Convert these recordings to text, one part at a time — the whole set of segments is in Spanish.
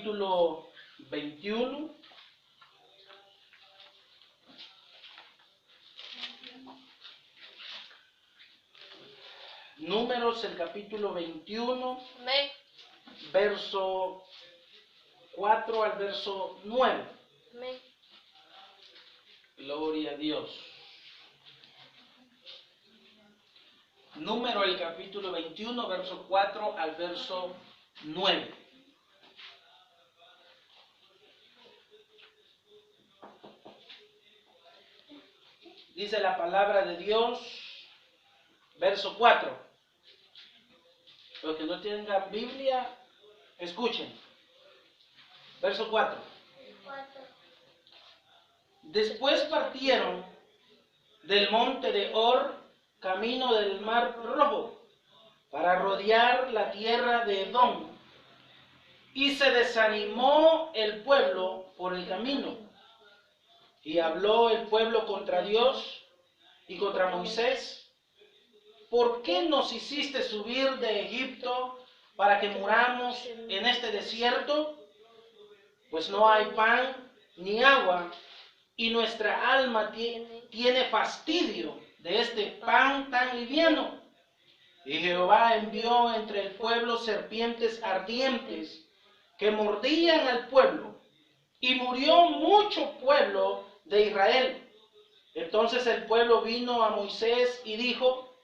capítulo 21. Números, el capítulo 21. Amén. Verso 4 al verso 9. Amén. Gloria a Dios. Número, el capítulo 21, verso 4 al verso 9. Dice la palabra de Dios, verso 4. Los que no tengan Biblia, escuchen. Verso 4. Después partieron del monte de Hor, camino del mar Rojo, para rodear la tierra de Edom. Y se desanimó el pueblo por el camino. Y habló el pueblo contra Dios y contra Moisés. ¿Por qué nos hiciste subir de Egipto para que muramos en este desierto? Pues no hay pan ni agua, y nuestra alma tiene fastidio de este pan tan liviano. Y Jehová envió entre el pueblo serpientes ardientes que mordían al pueblo, y murió mucho pueblo de Israel. Entonces el pueblo vino a Moisés y dijo: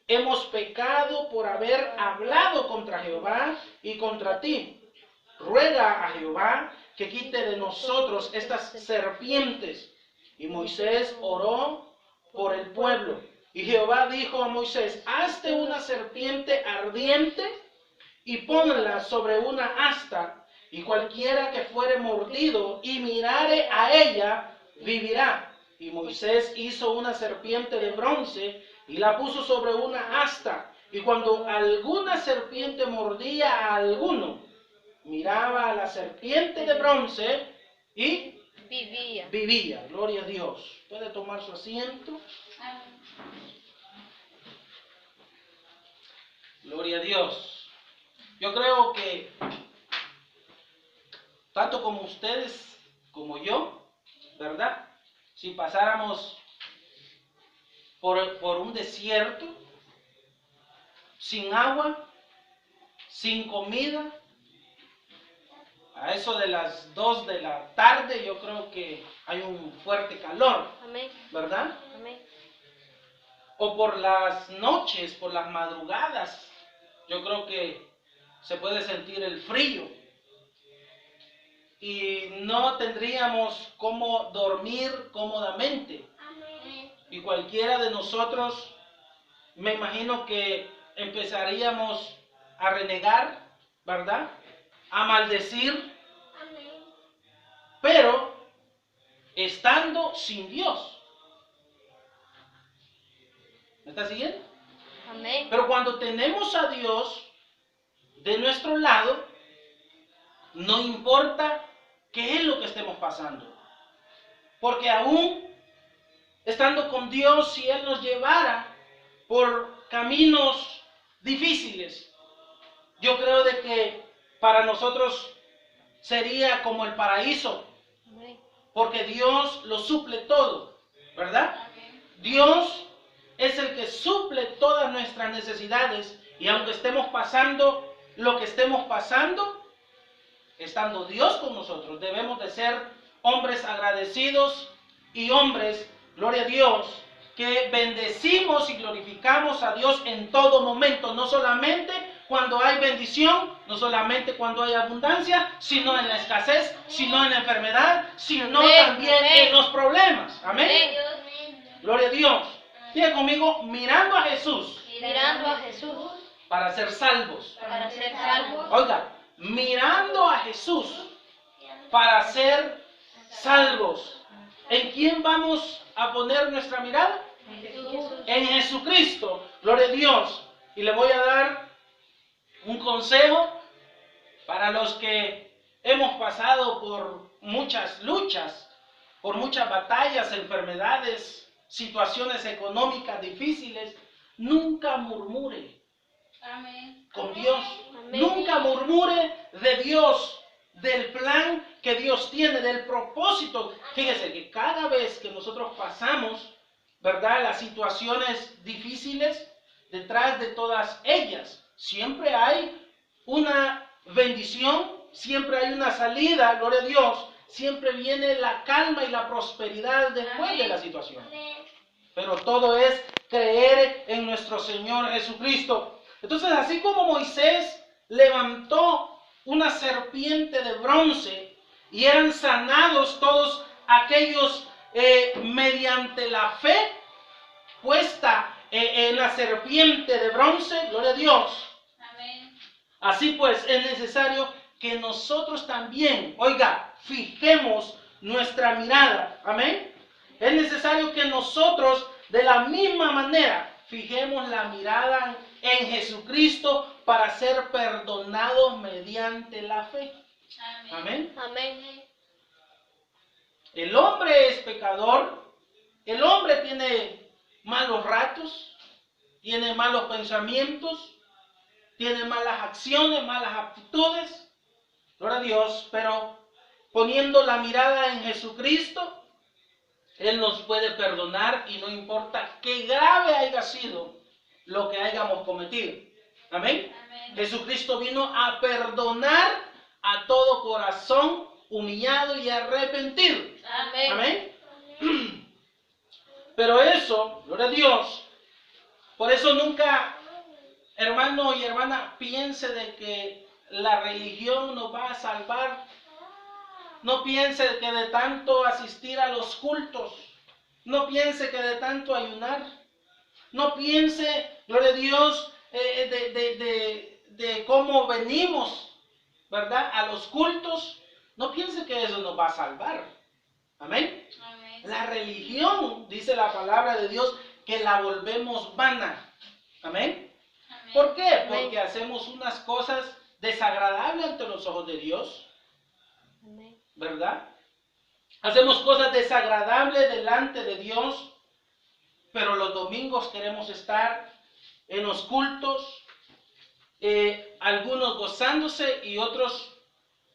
hemos pecado por haber hablado contra Jehová y contra ti. Ruega a Jehová que quite de nosotros estas serpientes. Y Moisés oró por el pueblo. Y Jehová dijo a Moisés: hazte una serpiente ardiente y ponla sobre una asta, y cualquiera que fuere mordido y mirare a ella, vivirá. Y Moisés hizo una serpiente de bronce y la puso sobre una asta. Y cuando alguna serpiente mordía a alguno, miraba a la serpiente de bronce y vivía. Gloria a Dios. ¿Puede tomar su asiento? Gloria a Dios. Yo creo que tanto como ustedes como yo, ¿verdad? Si pasáramos por un desierto, sin agua, sin comida, a eso de las 2 de la tarde, yo creo que hay un fuerte calor, Amén. ¿verdad? Amén. O por las noches, por las madrugadas, yo creo que se puede sentir el frío. Y no tendríamos cómo dormir cómodamente. Amén. Y cualquiera de nosotros, me imagino que empezaríamos a renegar, ¿verdad? A maldecir. Amén. Pero estando sin Dios. ¿Me está siguiendo? Amén. Pero cuando tenemos a Dios de nuestro lado, no importa qué es lo que estemos pasando. Porque aún estando con Dios, si Él nos llevara por caminos difíciles, yo creo de que para nosotros sería como el paraíso. Amén. Porque Dios lo suple todo, ¿verdad? Dios es el que suple todas nuestras necesidades, y aunque estemos pasando lo que estemos pasando, estando Dios con nosotros, debemos de ser hombres agradecidos y hombres, gloria a Dios, que bendecimos y glorificamos a Dios en todo momento, no solamente cuando hay bendición, no solamente cuando hay abundancia, sino en la escasez, sino en la enfermedad, sino Amén. también Amén. en los problemas. Amén. Amén. Gloria a Dios. Diga conmigo: mirando a Jesús Mirando a Jesús para ser salvos. para ser salvos. Oiga, mirando a Jesús para ser salvos. ¿En quién vamos a poner nuestra mirada? Jesús. En Jesucristo. Gloria a Dios. Y le voy a dar un consejo para los que hemos pasado por muchas luchas, por muchas batallas, enfermedades, situaciones económicas difíciles. Nunca murmure Amén. con Dios. Amén. Nunca murmure de Dios, del plan que Dios tiene, del propósito. Fíjese que cada vez que nosotros pasamos, ¿verdad?, las situaciones difíciles, detrás de todas ellas siempre hay una bendición, siempre hay una salida, gloria a Dios, siempre viene la calma y la prosperidad después de la situación. Pero todo es creer en nuestro Señor Jesucristo. Entonces, así como Moisés levantó una serpiente de bronce y eran sanados todos aquellos mediante la fe puesta en la serpiente de bronce, gloria a Dios. Amén. Así pues, es necesario que nosotros también, oiga, fijemos nuestra mirada. Amén. Es necesario que nosotros, de la misma manera, fijemos la mirada en Jesucristo para ser perdonados mediante la fe. Amén. Amén. El hombre es pecador, el hombre tiene malos ratos, tiene malos pensamientos, tiene malas acciones, malas actitudes, gloria a Dios, pero poniendo la mirada en Jesucristo, Él nos puede perdonar y no importa qué grave haya sido lo que hayamos cometido. Amén. Amén. Jesucristo vino a perdonar a todo corazón humillado y arrepentido. Amén. Amén. Pero eso, gloria a Dios, por eso nunca, hermano y hermana, piense de que la religión nos va a salvar. No piense que de tanto asistir a los cultos, no piense que de tanto ayunar, no piense, gloria a Dios, de cómo venimos, ¿verdad?, a los cultos. No piense que eso nos va a salvar. Amén. Amén. La religión, dice la palabra de Dios, que la volvemos vana. Amén. Amén. ¿Por qué? Amén. Porque hacemos unas cosas desagradables ante los ojos de Dios, Amén. ¿verdad? Hacemos cosas desagradables delante de Dios, pero los domingos queremos estar en los cultos, algunos gozándose y otros,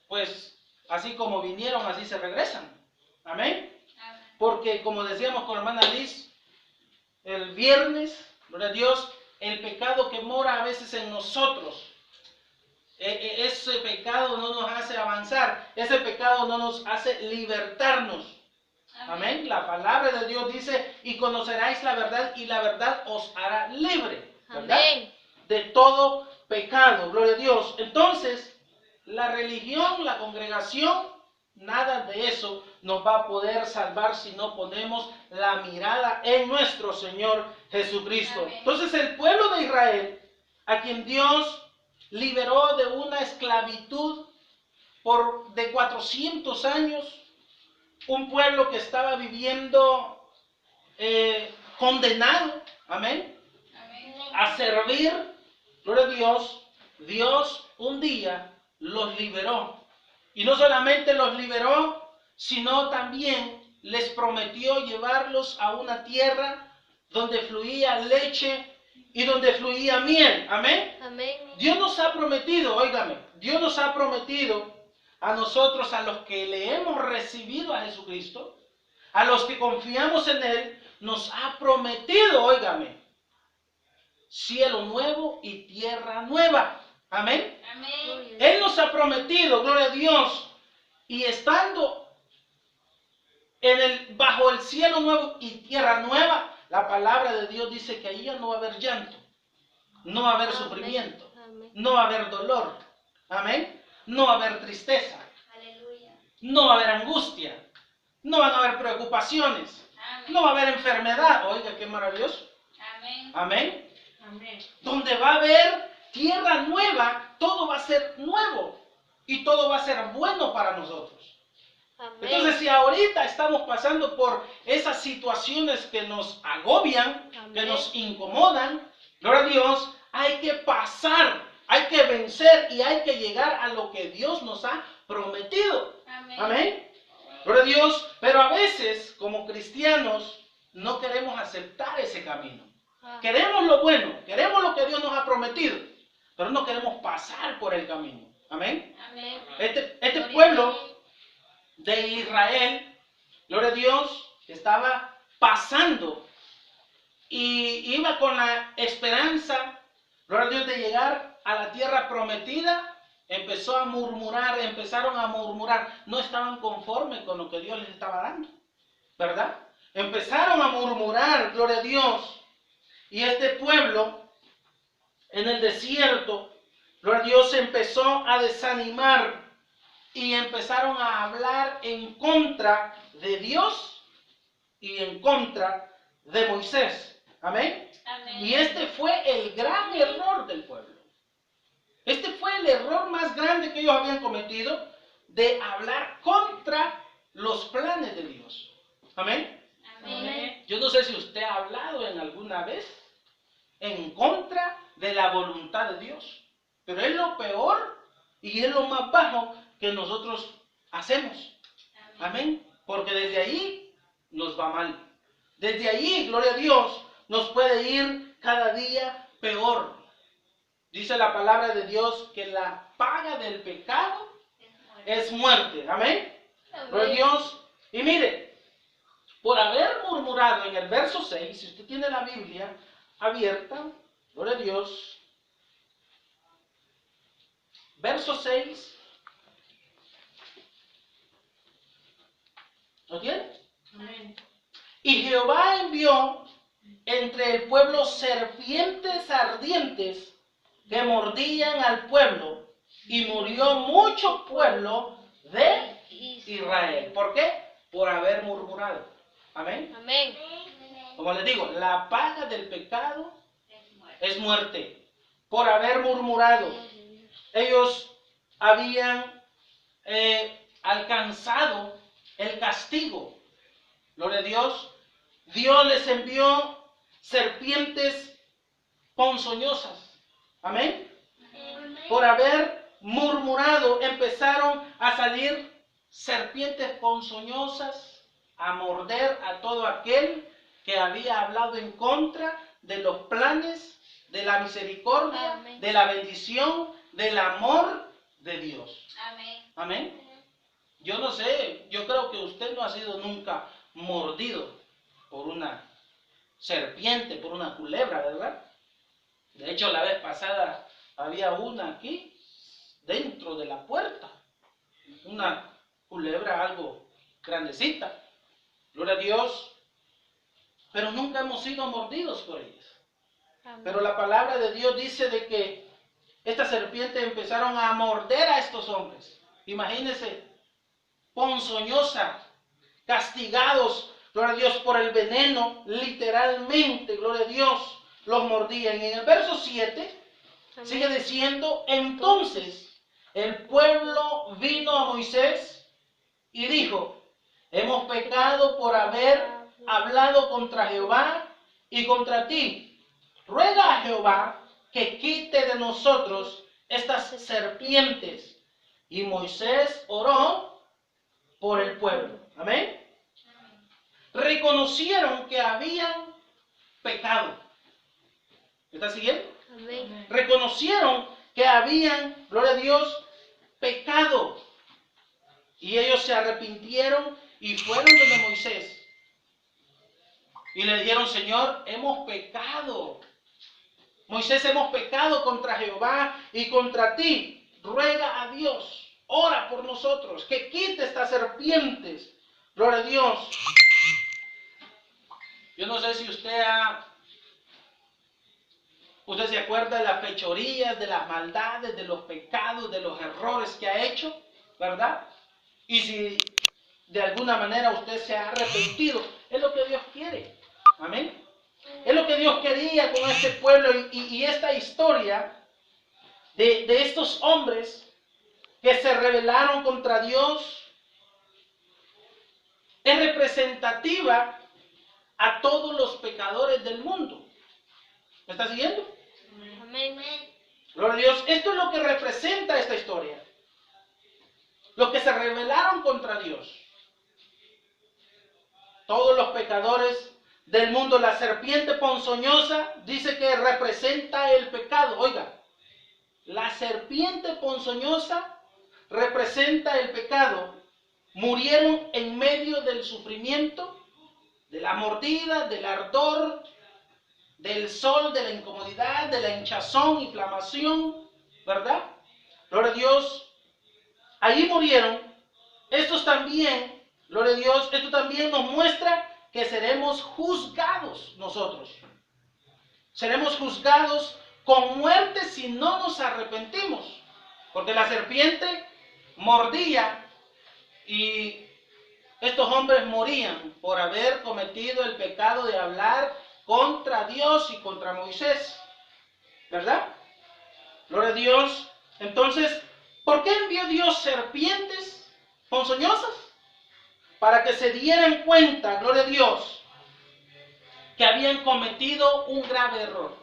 pues, así como vinieron, así se regresan. Amén. Amén. Porque, como decíamos con la hermana Liz, el viernes, gloria a Dios, el pecado que mora a veces en nosotros, ese pecado no nos hace avanzar, ese pecado no nos hace libertarnos. Amén. La palabra de Dios dice, y conoceráis la verdad, y la verdad os hará libre, ¿verdad?, Amén. de todo pecado. Gloria a Dios. Entonces, la religión, la congregación, nada de eso nos va a poder salvar si no ponemos la mirada en nuestro Señor Jesucristo. Amén. Entonces, el pueblo de Israel, a quien Dios liberó de una esclavitud de 400 años, un pueblo que estaba viviendo condenado, amén, Amén. a servir, gloria a Dios, Dios un día los liberó. Y no solamente los liberó, sino también les prometió llevarlos a una tierra donde fluía leche y donde fluía miel. Amén. Amén. Dios nos ha prometido, óigame, Dios nos ha prometido a nosotros, a los que le hemos recibido a Jesucristo, a los que confiamos en Él, nos ha prometido, óigame, cielo nuevo y tierra nueva. Amén. Amén. Él nos ha prometido, gloria a Dios, y estando bajo el cielo nuevo y tierra nueva, la palabra de Dios dice que ahí ya no va a haber llanto, no va a haber sufrimiento, Amén. no va a haber dolor, amén, no va a haber tristeza, Aleluya. no va a haber angustia, no van a haber preocupaciones, Amén. no va a haber enfermedad. Oiga, qué maravilloso. Amén. Amén. Amén. Donde va a haber tierra nueva, todo va a ser nuevo y todo va a ser bueno para nosotros. Amén. Entonces, si ahorita estamos pasando por esas situaciones que nos agobian, que Amén. nos incomodan, gloria a Dios, hay que pasar, hay que vencer y hay que llegar a lo que Dios nos ha prometido. Amén. Amén. Gloria a Dios, pero a veces como cristianos no queremos aceptar ese camino. Ah. Queremos lo bueno, queremos lo que Dios nos ha prometido, pero no queremos pasar por el camino. Amén. Amén. Este pueblo de Israel, gloria a Dios, estaba pasando y iba con la esperanza, gloria a Dios, de llegar a la tierra prometida. Empezaron a murmurar, no estaban conformes con lo que Dios les estaba dando, ¿verdad? Empezaron a murmurar, gloria a Dios, y este pueblo en el desierto, gloria a Dios, se empezó a desanimar y empezaron a hablar en contra de Dios y en contra de Moisés. Amén. Amén. Y este fue el gran error del pueblo. Este fue el error más grande que ellos habían cometido, de hablar contra los planes de Dios. Amén. Amén. Yo no sé si usted ha hablado en alguna vez en contra de la voluntad de Dios, pero es lo peor y es lo más bajo que nosotros hacemos. Amén. Porque desde ahí nos va mal. Desde ahí, gloria a Dios, nos puede ir cada día peor. Dice la palabra de Dios que la paga del pecado es muerte. Amén. Gloria a Dios. Y mire, por haber murmurado en el verso 6, si usted tiene la Biblia abierta, gloria a Dios, verso 6, ¿lo tiene? Amén. Y Jehová envió entre el pueblo serpientes ardientes que mordían al pueblo, y murió mucho pueblo de Israel. ¿Por qué? Por haber murmurado. Amén. Amén. Como les digo, la paga del pecado es muerte. Por haber murmurado. Ellos habían alcanzado el castigo. Gloria a Dios. Dios les envió serpientes ponzoñosas. Amén. Por haber murmurado, empezaron a salir serpientes ponzoñosas a morder a todo aquel que había hablado en contra de los planes, de la misericordia, Amén. de la bendición, del amor de Dios. Amén. Amén. Yo no sé, yo creo que usted no ha sido nunca mordido por una serpiente, por una culebra, ¿verdad? De hecho, la vez pasada había una aquí, dentro de la puerta. Una culebra algo grandecita. Gloria a Dios. Pero nunca hemos sido mordidos por ellas. Amén. Pero la palabra de Dios dice de que estas serpientes empezaron a morder a estos hombres. Imagínense, ponzoñosa, castigados, gloria a Dios, por el veneno, literalmente, gloria a Dios, los mordían. Y en el verso 7 Amén. sigue diciendo, entonces el pueblo vino a Moisés y dijo, hemos pecado por haber hablado contra Jehová y contra ti. Ruega a Jehová que quite de nosotros estas serpientes. Y Moisés oró por el pueblo. Amén. Reconocieron que habían pecado. ¿Me está siguiendo? Amén. Reconocieron que habían, gloria a Dios, pecado. Y ellos se arrepintieron y fueron donde Moisés. Y le dijeron, Señor, hemos pecado. Moisés, hemos pecado contra Jehová y contra ti. Ruega a Dios, ora por nosotros, que quite estas serpientes. Gloria a Dios. Yo no sé si usted se acuerda de las fechorías, de las maldades, de los pecados, de los errores que ha hecho, ¿verdad? Y si de alguna manera usted se ha arrepentido, es lo que Dios quiere. Amén. Es lo que Dios quería con este pueblo y esta historia de estos hombres que se rebelaron contra Dios es representativa a todos los pecadores del mundo. ¿Me está siguiendo? Amén. Gloria a Dios. Esto es lo que representa esta historia. Los que se rebelaron contra Dios. Todos los pecadores del mundo. La serpiente ponzoñosa dice que representa el pecado. Oiga, la serpiente ponzoñosa representa el pecado, murieron en medio del sufrimiento, de la mordida, del ardor, del sol, de la incomodidad, de la hinchazón, inflamación, ¿verdad? Gloria a Dios, ahí murieron. Estos también, gloria a Dios, esto también nos muestra que seremos juzgados nosotros. Seremos juzgados con muerte si no nos arrepentimos. Porque la serpiente mordía y estos hombres morían por haber cometido el pecado de hablar contra Dios y contra Moisés. ¿Verdad? Gloria a Dios. Entonces, ¿por qué envió Dios serpientes ponzoñosas? Para que se dieran cuenta, gloria a Dios, que habían cometido un grave error.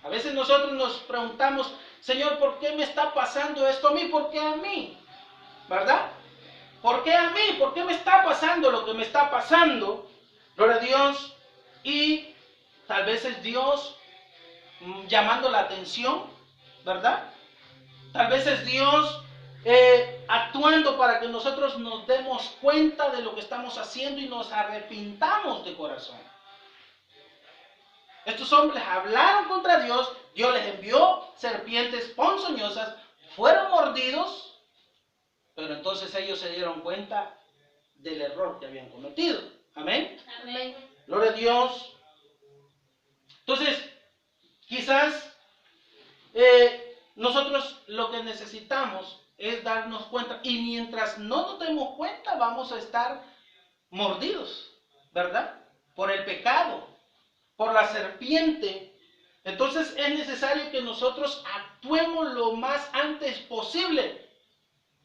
A veces nosotros nos preguntamos, Señor, ¿por qué me está pasando esto a mí? ¿Por qué a mí? ¿Verdad? ¿Por qué a mí? ¿Por qué me está pasando lo que me está pasando? Gloria a Dios. Y tal vez es Dios llamando la atención, ¿verdad? Tal vez es Dios actuando para que nosotros nos demos cuenta de lo que estamos haciendo y nos arrepintamos de corazón. Estos hombres hablaron contra Dios, Dios les envió serpientes ponzoñosas, fueron mordidos, pero entonces ellos se dieron cuenta del error que habían cometido. Amén. Amén. Gloria a Dios. Entonces, quizás nosotros lo que necesitamos es darnos cuenta, y mientras no nos demos cuenta vamos a estar mordidos, ¿verdad? Por el pecado, por la serpiente. Entonces es necesario que nosotros actuemos lo más antes posible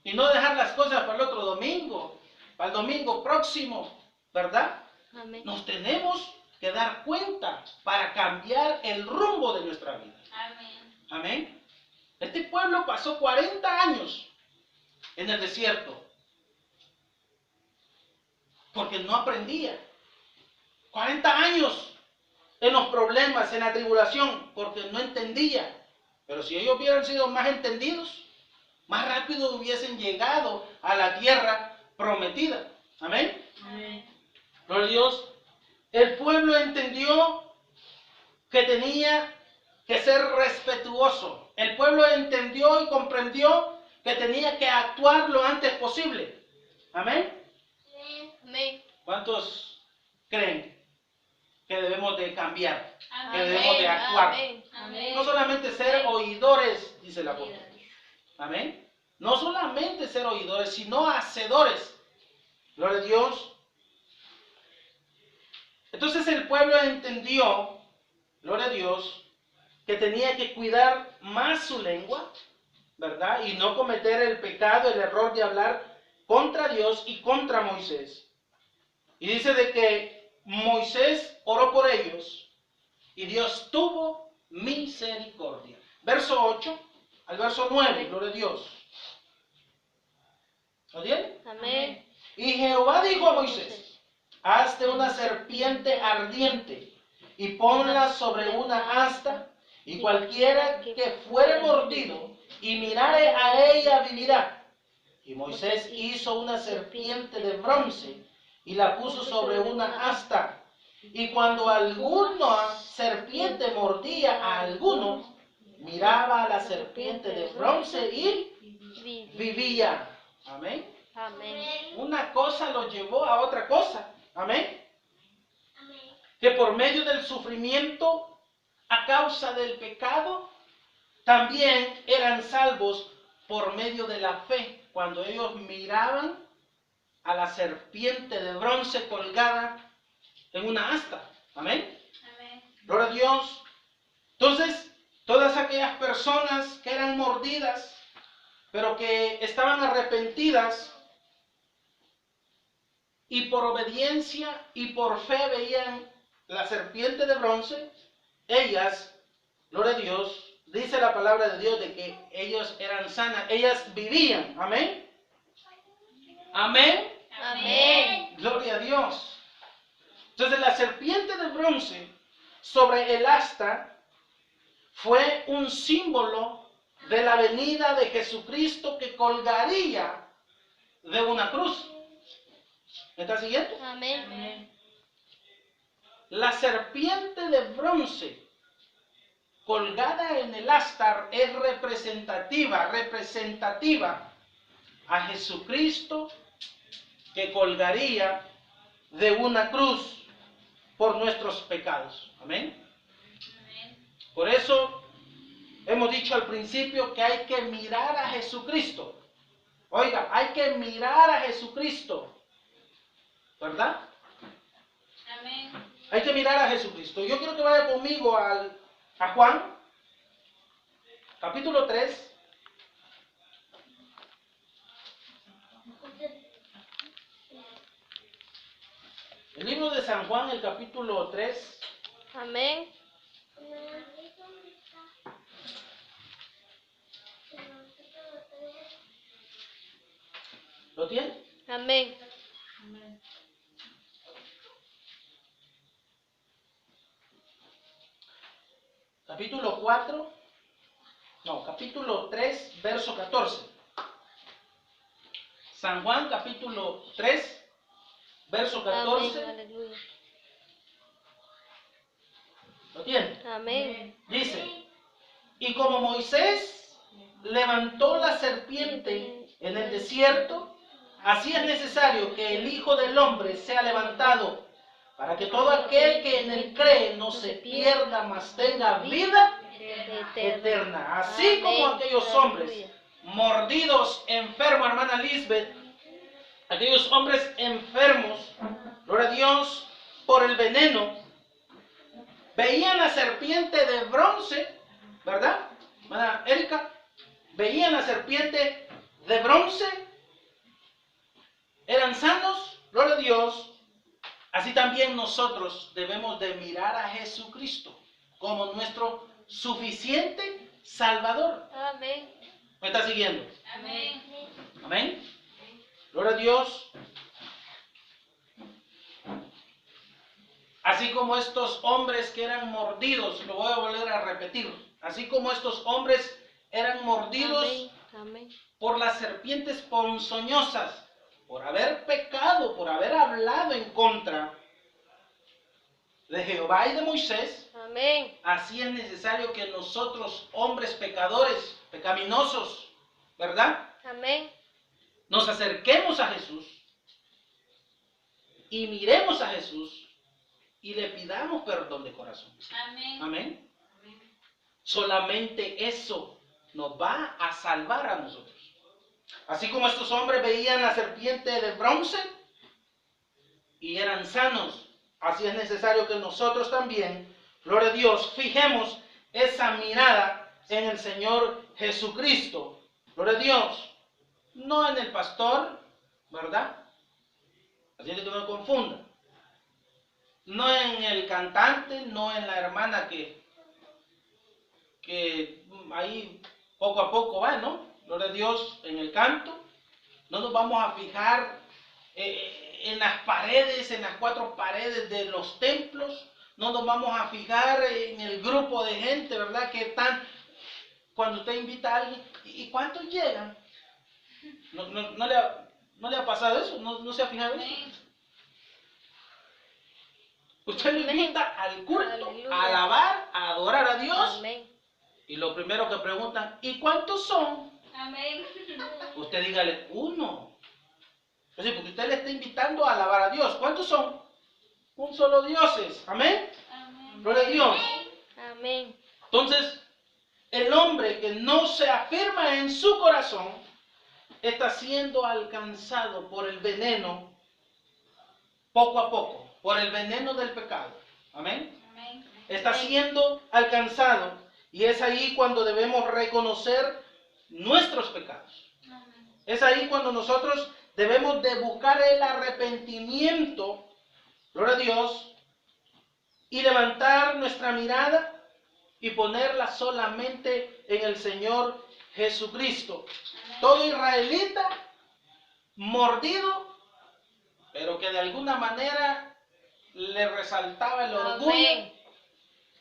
y no dejar las cosas para el otro domingo, para el domingo próximo, ¿verdad? Amén. Nos tenemos que dar cuenta para cambiar el rumbo de nuestra vida. Amén. Amén. Este pueblo pasó 40 años en el desierto porque no aprendía. 40 años en los problemas, en la tribulación, porque no entendía. Pero si ellos hubieran sido más entendidos, más rápido hubiesen llegado a la tierra prometida. Amén. Amén. Gloria a Dios. El pueblo entendió que tenía que ser respetuoso. El pueblo entendió y comprendió que tenía que actuar lo antes posible. Amén. Amén. ¿Cuántos creen que debemos de cambiar? Amén. Que debemos de actuar. Amén. Amén. No solamente ser oidores, dice el apóstol. Amén. No solamente ser oidores, sino hacedores. Gloria a Dios. Entonces el pueblo entendió, gloria a Dios, que tenía que cuidar más su lengua, ¿verdad? Y no cometer el pecado, el error de hablar contra Dios y contra Moisés. Y dice de que Moisés oró por ellos y Dios tuvo misericordia. Verso 8 al verso 9, gloria a Dios. ¿Lo tienen? Amén. Y Jehová dijo a Moisés, hazte una serpiente ardiente y ponla sobre una asta, y cualquiera que fuere mordido y mirare a ella vivirá. Y Moisés hizo una serpiente de bronce y la puso sobre una asta. Y cuando alguna serpiente mordía a alguno, miraba a la serpiente de bronce y vivía. Amén. Amén. Una cosa lo llevó a otra cosa. Amén. Que por medio del sufrimiento a causa del pecado, también eran salvos por medio de la fe. Cuando ellos miraban a la serpiente de bronce colgada en una asta. Amén. Amén. Gloria a Dios. Entonces, todas aquellas personas que eran mordidas, pero que estaban arrepentidas, y por obediencia y por fe veían la serpiente de bronce, ellas, gloria a Dios, dice la palabra de Dios de que ellos eran sanas, ellas vivían. Amén. Amén. Amén. Gloria a Dios. Entonces la serpiente de bronce sobre el asta fue un símbolo de la venida de Jesucristo que colgaría de una cruz. ¿Me está siguiendo? Amén. La serpiente de bronce colgada en el astar es representativa a Jesucristo que colgaría de una cruz por nuestros pecados. Amén. Por eso hemos dicho al principio que hay que mirar a Jesucristo. Oiga, hay que mirar a Jesucristo. ¿Verdad? Amén. Hay que mirar a Jesucristo. Yo quiero que vaya conmigo a Juan, capítulo 3. El libro de San Juan, el capítulo 3. Amén. ¿Lo tiene? Amén. Capítulo 4. No, capítulo 3, verso 14. San Juan, capítulo 3, verso 14. Amén. Aleluya. ¿Lo tiene? Amén. Dice, y como Moisés levantó la serpiente en el desierto, así es necesario que el Hijo del Hombre sea levantado, para que todo aquel que en él cree no se pierda, mas tenga vida eterna. Así como aquellos hombres mordidos, enfermos, hermana Lisbeth, aquellos hombres enfermos, gloria a Dios, por el veneno, veían la serpiente de bronce, ¿verdad? Hermana Erika, veían la serpiente de bronce, eran sanos, gloria a Dios. Así también nosotros debemos de mirar a Jesucristo como nuestro suficiente Salvador. Amén. ¿Me está siguiendo? Amén. Amén. Gloria a Dios. Así como estos hombres que eran mordidos, lo voy a volver a repetir, así como estos hombres eran mordidos Amén. por las serpientes ponzoñosas, por haber pecado, por haber hablado en contra de Jehová y de Moisés, Amén. así es necesario que nosotros, hombres pecadores, pecaminosos, ¿verdad?, Amén. nos acerquemos a Jesús y miremos a Jesús y le pidamos perdón de corazón. Amén. Amén. Solamente eso nos va a salvar a nosotros. Así como estos hombres veían la serpiente de bronce y eran sanos, así es necesario que nosotros también, gloria a Dios, fijemos esa mirada en el Señor Jesucristo. Gloria a Dios. No en el pastor, ¿verdad? Así que no me confunda. No en el cantante, no en la hermana que ahí poco a poco va, ¿no? Gloria a Dios, en el canto. No nos vamos a fijar en las paredes, en las 4 paredes de los templos. No nos vamos a fijar en el grupo de gente, ¿verdad? Que están, cuando usted invita a alguien, ¿y cuántos llegan? ¿No le ha pasado eso? ¿No se ha fijado eso? Usted lo invita al culto, Aleluya. a alabar, a adorar a Dios. Amén. Y lo primero que preguntan, ¿y cuántos son? Amén. Usted dígale, 1. Entonces, porque usted le está invitando a alabar a Dios. ¿Cuántos son? Un solo dioses. Amén. Amén. Gloria a Dios. Amén. Entonces, el hombre que no se afirma en su corazón está siendo alcanzado por el veneno poco a poco, por el veneno del pecado. Amén. Amén. Está siendo alcanzado y es ahí cuando debemos reconocer nuestros pecados. Es ahí cuando nosotros debemos de buscar el arrepentimiento, gloria a Dios, y levantar nuestra mirada y ponerla solamente en el Señor Jesucristo. Todo israelita mordido, pero que de alguna manera le resaltaba el orgullo, Amén.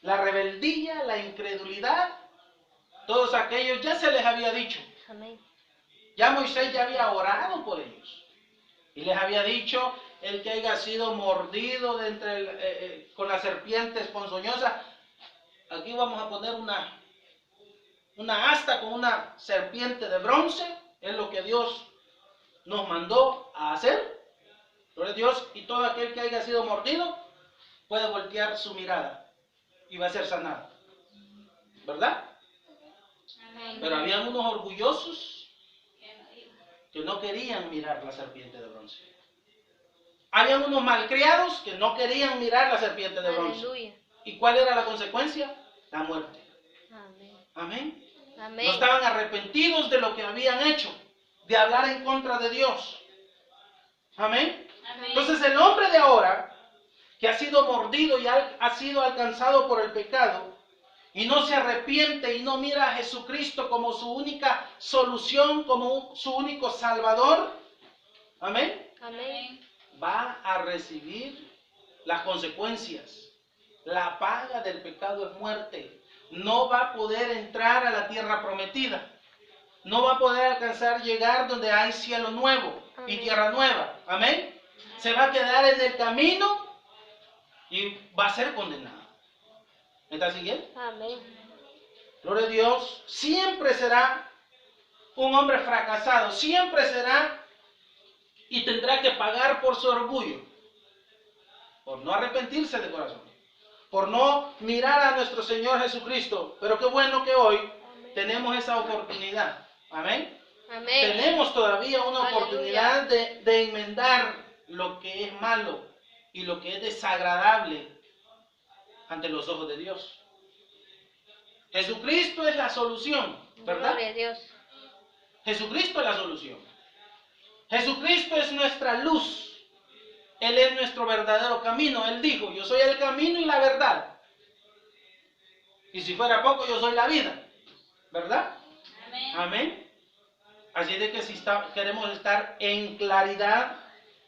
la rebeldía, la incredulidad, todos aquellos ya se les había dicho. Amén. Ya Moisés ya había orado por ellos. Y les había dicho, el que haya sido mordido de entre con la serpiente ponzoñosa, aquí vamos a poner una asta con una serpiente de bronce, es lo que Dios nos mandó a hacer. Gloria a Dios, y todo aquel que haya sido mordido puede voltear su mirada y va a ser sanado. ¿Verdad? Amén. Pero habían unos orgullosos que no querían mirar la serpiente de bronce. Habían unos malcriados que no querían mirar la serpiente de bronce. Aleluya. ¿Y cuál era la consecuencia? La muerte. Amén. Amén. Amén. No estaban arrepentidos de lo que habían hecho, de hablar en contra de Dios. Amén. Amén. Entonces el hombre de ahora, que ha sido mordido y ha sido alcanzado por el pecado, y no se arrepiente y no mira a Jesucristo como su única solución, como su único salvador, amén, Amén. va a recibir las consecuencias. La paga del pecado es muerte. No va a poder entrar a la tierra prometida. No va a poder llegar donde hay cielo nuevo y Amén. tierra nueva. Amén. Se va a quedar en el camino y va a ser condenado. ¿Me está siguiendo? Amén. Gloria a Dios. Siempre será un hombre fracasado. Siempre será y tendrá que pagar por su orgullo. Por no arrepentirse de corazón. Por no mirar a nuestro Señor Jesucristo. Pero qué bueno que hoy tenemos esa oportunidad. Amén. Amén. Tenemos todavía una Aleluya. oportunidad de enmendar lo que es malo y lo que es desagradable ante los ojos de Dios. Jesucristo es la solución, ¿verdad? Gloria a Dios. Jesucristo es la solución. Jesucristo es nuestra luz. Él es nuestro verdadero camino. Él dijo, yo soy el camino y la verdad. Y si fuera poco, yo soy la vida. ¿Verdad? Amén. Amén. Así de que si queremos estar en claridad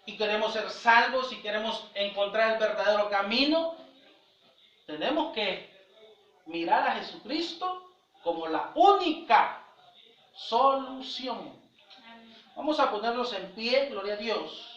y queremos ser salvos y queremos encontrar el verdadero camino, tenemos que mirar a Jesucristo como la única solución. Vamos a ponernos en pie, gloria a Dios.